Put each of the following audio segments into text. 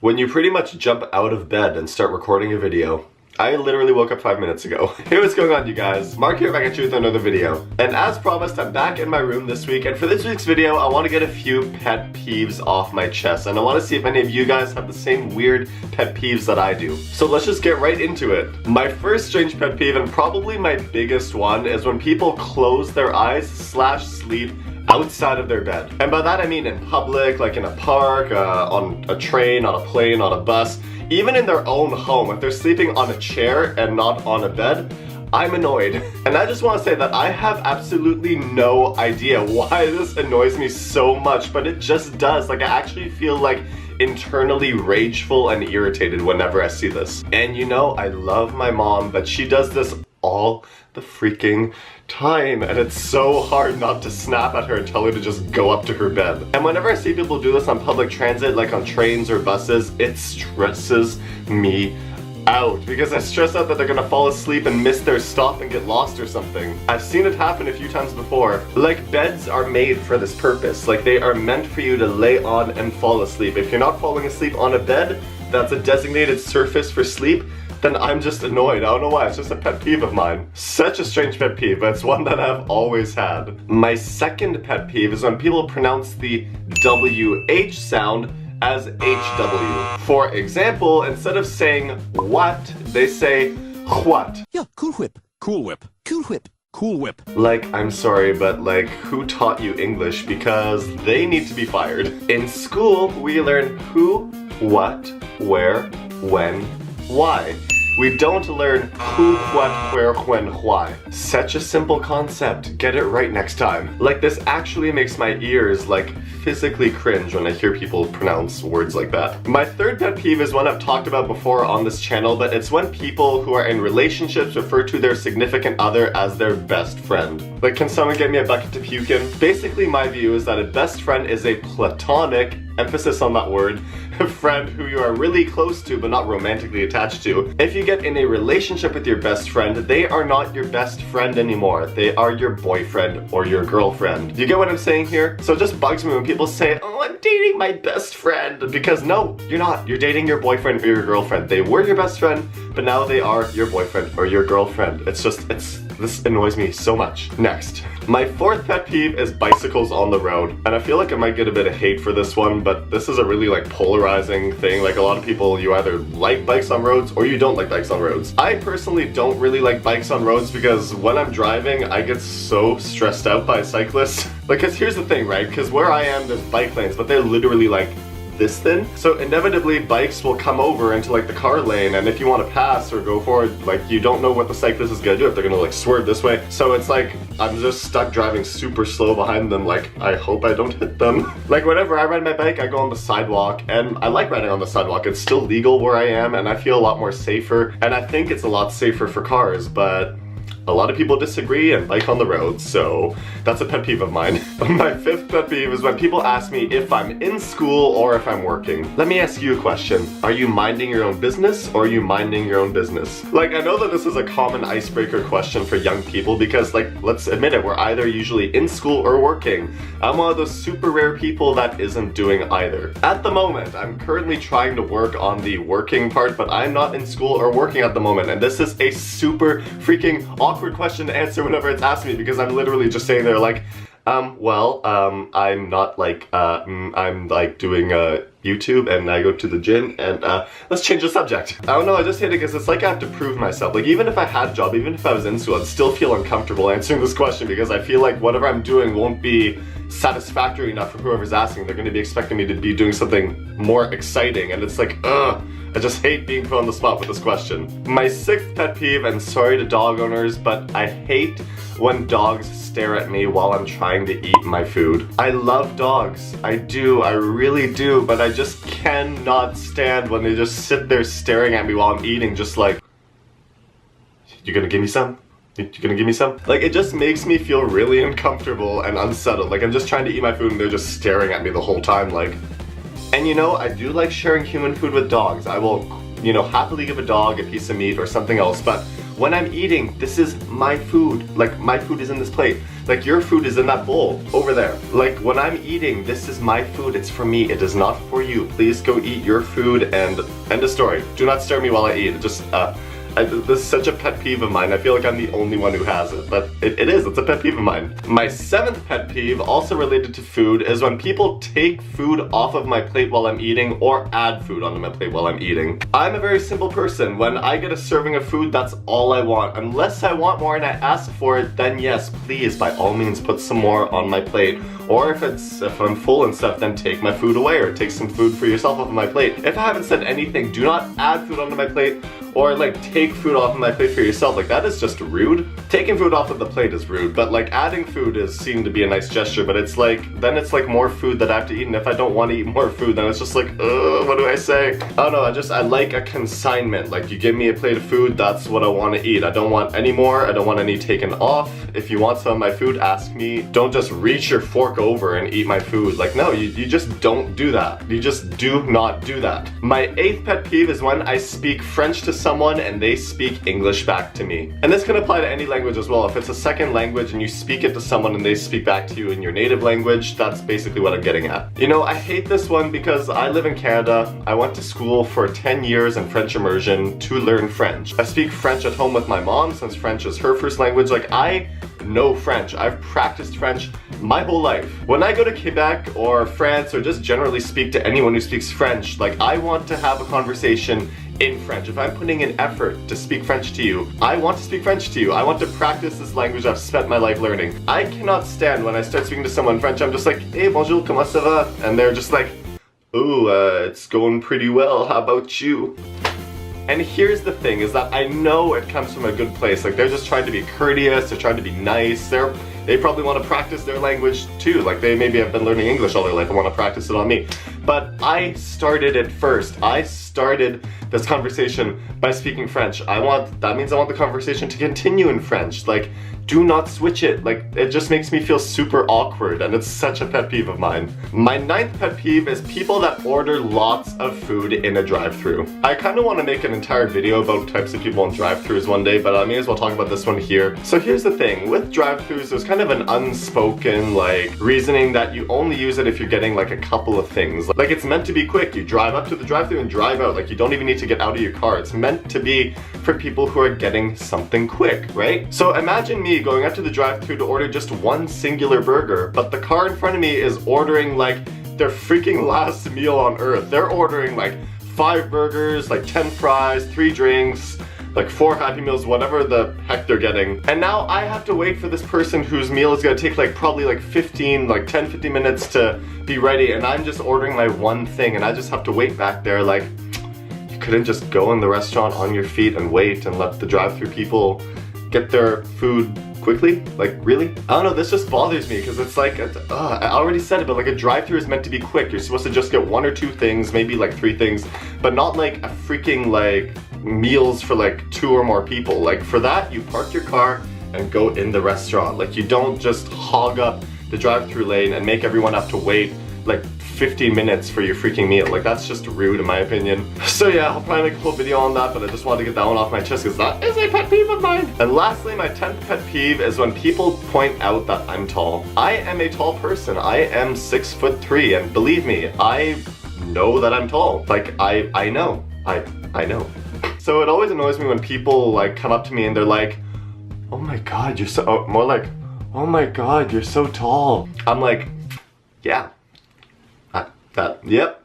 when you pretty much jump out of bed and start recording a video. I literally woke up 5 minutes ago. Hey, what's going on, you guys? Mark here, back at you with another video. And as promised, I'm back in my room this week, and for this week's video, I want to get a few pet peeves off my chest, and I want to see if any of you guys have the same weird pet peeves that I do. So let's just get right into it. My first strange pet peeve, and probably my biggest one, is when people close their eyes / sleep outside of their bed. And by that I mean in public, like in a park, on a train, on a plane, on a bus, even in their own home. If they're sleeping on a chair and not on a bed, I'm annoyed. And I just want to say that I have absolutely no idea why this annoys me so much, but it just does. Like, I actually feel like internally rageful and irritated whenever I see this. And you know, I love my mom, but she does this all the freaking time, and it's so hard not to snap at her and tell her to just go up to her bed. And whenever I see people do this on public transit, like on trains or buses, it stresses me out, because I stress out that they're gonna fall asleep and miss their stop and get lost or something. I've seen it happen a few times before. Like, beds are made for this purpose. Like, they are meant for you to lay on and fall asleep. If you're not falling asleep on a bed that's a designated surface for sleep, then I'm just annoyed. I don't know why, it's just a pet peeve of mine. Such a strange pet peeve, but it's one that I've always had. My second pet peeve is when people pronounce the WH sound as HW. For example, instead of saying what, they say what. Yeah, Cool Whip. Cool Whip. Cool Whip. Cool Whip. Like, I'm sorry, but like, who taught you English? Because they need to be fired. In school, we learn who, what, where, when, why. We don't learn who, what, where, when, why. Such a simple concept. Get it right next time. Like, this actually makes my ears, like, physically cringe when I hear people pronounce words like that. My third pet peeve is one I've talked about before on this channel, but it's when people who are in relationships refer to their significant other as their best friend. Like, can someone get me a bucket to puke in? Basically, my view is that a best friend is a platonic, emphasis on that word, friend who you are really close to but not romantically attached to. If you get in a relationship with your best friend, they are not your best friend anymore. They are your boyfriend or your girlfriend. You get what I'm saying here? So it just bugs me when people say, oh, I'm dating my best friend. Because no, you're not. You're dating your boyfriend or your girlfriend. They were your best friend, but now they are your boyfriend or your girlfriend. This annoys me so much. Next. My fourth pet peeve is bicycles on the road. And I feel like I might get a bit of hate for this one, but this is a really like polarizing thing. Like, a lot of people, you either like bikes on roads or you don't like bikes on roads. I personally don't really like bikes on roads because when I'm driving, I get so stressed out by cyclists. Because here's the thing, right? Because where I am, there's bike lanes, but they're literally like this thin. So inevitably bikes will come over into like the car lane, and if you want to pass or go forward, like, you don't know what the cyclist is gonna do, if they're gonna like swerve this way. So it's like, I'm just stuck driving super slow behind them, like, I hope I don't hit them. Like, whenever I ride my bike, I go on the sidewalk, and I like riding on the sidewalk. It's still legal where I am, and I feel a lot more safer, and I think it's a lot safer for cars, but a lot of people disagree and bike on the road, so that's a pet peeve of mine. My fifth pet peeve is when people ask me if I'm in school or if I'm working. Let me ask you a question. Are you minding your own business or are you minding your own business? Like, I know that this is a common icebreaker question for young people because, like, let's admit it, we're either usually in school or working. I'm one of those super rare people that isn't doing either. At the moment, I'm currently trying to work on the working part, but I'm not in school or working at the moment, and this is a super freaking awkward question to answer whenever it's asked me, because I'm literally just saying there like, I'm not like, I'm like doing YouTube and I go to the gym and let's change the subject. I don't know, I just hate it because it's like I have to prove myself. Like, even if I had a job, even if I was in school, I'd still feel uncomfortable answering this question because I feel like whatever I'm doing won't be satisfactory enough for whoever's asking. They're going to be expecting me to be doing something more exciting, and it's like, ugh. I just hate being put on the spot with this question. My sixth pet peeve, and sorry to dog owners, but I hate when dogs stare at me while I'm trying to eat my food. I love dogs. I do. I really do. But I just cannot stand when they just sit there staring at me while I'm eating, just like, you gonna give me some? You gonna give me some? Like, it just makes me feel really uncomfortable and unsettled. Like, I'm just trying to eat my food and they're just staring at me the whole time, like. And you know, I do like sharing human food with dogs. I will, you know, happily give a dog a piece of meat or something else, but When I'm eating, this is my food. Like, my food is in this plate. Like, your food is in that bowl over there. Like, when I'm eating, this is my food. It's for me. It is not for you. Please go eat your food and end of story. Do not stare at me while I eat. This is such a pet peeve of mine. I feel like I'm the only one who has it, but it is. It's a pet peeve of mine. My 7th pet peeve, also related to food, is when people take food off of my plate while I'm eating or add food onto my plate while I'm eating. I'm a very simple person. When I get a serving of food, that's all I want. Unless I want more and I ask for it, then yes, please, by all means, put some more on my plate. Or if I'm full and stuff, then take my food away or take some food for yourself off of my plate. If I haven't said anything, do not add food onto my plate or like take food off of my plate for yourself. Like, that is just rude. Taking food off of the plate is rude, but like adding food is seen to be a nice gesture, but it's like, then it's like more food that I have to eat, and if I don't want to eat more food, then it's just like, what do I say? I don't know, I like a consignment. Like, you give me a plate of food, that's what I want to eat. I don't want any more, I don't want any taken off. If you want some of my food, ask me. Don't just reach your fork over and eat my food. Like, no, you just don't do that. You just do not do that. My 8th pet peeve is when I speak French to someone and they speak English back to me. And this can apply to any language as well. If it's a second language and you speak it to someone and they speak back to you in your native language, that's basically what I'm getting at. You know, I hate this one because I live in Canada. I went to school for 10 years in French immersion to learn French. I speak French at home with my mom since French is her first language. Like, I know French. I've practiced French my whole life. When I go to Quebec or France or just generally speak to anyone who speaks French, like, I want to have a conversation in French. If I'm putting an effort to speak French to you, I want to speak French to you. I want to practice this language I've spent my life learning. I cannot stand when I start speaking to someone in French, I'm just like, hey, bonjour, comment ça va? And they're just like, ooh, it's going pretty well, how about you? And here's the thing, is that I know it comes from a good place. Like, they're just trying to be courteous, they're trying to be nice, they probably want to practice their language too. Like, they maybe have been learning English all their life and want to practice it on me. But I started it first. I started this conversation by speaking French. That means I want the conversation to continue in French. Like, do not switch it. Like, it just makes me feel super awkward, and it's such a pet peeve of mine. My 9th pet peeve is people that order lots of food in a drive-thru. I kind of want to make an entire video about types of people in drive-thrus one day, but I may as well talk about this one here. So here's the thing, with drive-thrus, there's kind of an unspoken, like, reasoning that you only use it if you're getting like a couple of things. Like, it's meant to be quick. You drive up to the drive-thru and drive out. Like, you don't even need to get out of your car. It's meant to be for people who are getting something quick, right? So imagine me going up to the drive-thru to order just one singular burger, but the car in front of me is ordering like their freaking last meal on earth. They're ordering like 5 burgers, like 10 fries, 3 drinks, like 4 Happy Meals, whatever the heck they're getting. And now I have to wait for this person whose meal is gonna take like probably like 10, 15 minutes to be ready, and I'm just ordering my one thing, and I just have to wait back there. Like, you couldn't just go in the restaurant on your feet and wait and let the drive-thru people get their food quickly? Like, really? I don't know, this just bothers me because it's like, I already said it, but like, a drive-thru is meant to be quick. You're supposed to just get 1 or 2 things, maybe like 3 things, but not like a freaking like meals for like 2 or more people. Like, for that, you park your car and go in the restaurant. Like, you don't just hog up the drive-thru lane and make everyone have to wait like 15 minutes for your freaking meal. Like, that's just rude in my opinion. So yeah, I'll probably make a whole video on that, but I just wanted to get that one off my chest because that is a pet peeve of mine. And lastly, my 10th pet peeve is when people point out that I'm tall. I am a tall person. I am 6'3", and believe me, I know that I'm tall. Like, I know. I know. So it always annoys me when people like come up to me and they're like, oh my god, you're so, more like, oh my god, you're so tall. I'm like, yeah. Yep.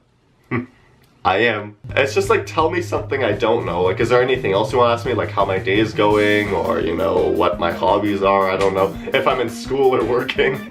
I am. It's just like, tell me something I don't know. Like, is there anything else you want to ask me? Like, how my day is going, or, you know, what my hobbies are? I don't know. If I'm in school or working.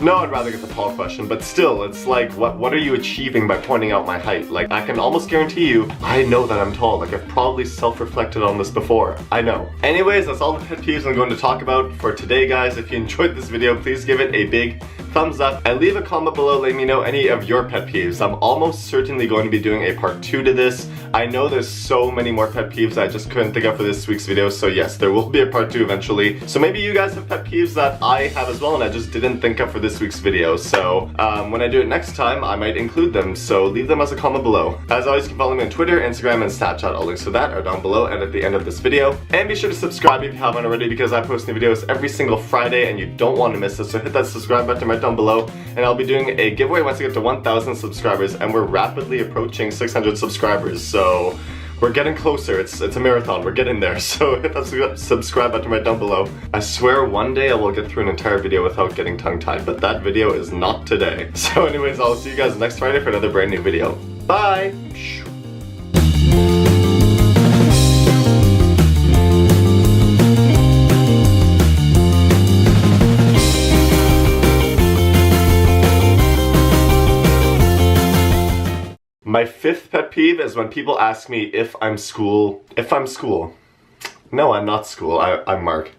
No, I'd rather get the tall question, but still, it's like, what are you achieving by pointing out my height? Like, I can almost guarantee you, I know that I'm tall. Like, I've probably self-reflected on this before. I know. Anyways, that's all the pet peeves I'm going to talk about for today, guys. If you enjoyed this video, please give it a big thumbs up and leave a comment below letting me know any of your pet peeves. I'm almost certainly going to be doing a part 2 to this. I know there's so many more pet peeves I just couldn't think of for this week's video, so yes, there will be a part 2 eventually. So maybe you guys have pet peeves that I have as well and I just didn't think of for this week's video. So when I do it next time, I might include them, so leave them as a comment below. As always, you can follow me on Twitter, Instagram, and Snapchat. All links to that are down below and at the end of this video. And be sure to subscribe if you haven't already, because I post new videos every single Friday and you don't want to miss it. So hit that subscribe button right down below, and I'll be doing a giveaway once I get to 1,000 subscribers, and we're rapidly approaching 600 subscribers, so we're getting closer. It's a marathon. We're getting there. So hit that subscribe button right down below. I swear one day I will get through an entire video without getting tongue-tied, but that video is not today. So anyways, I'll see you guys next Friday for another brand new video. Bye! My 5th pet peeve is when people ask me if I'm school. No, I'm not school. I'm Mark.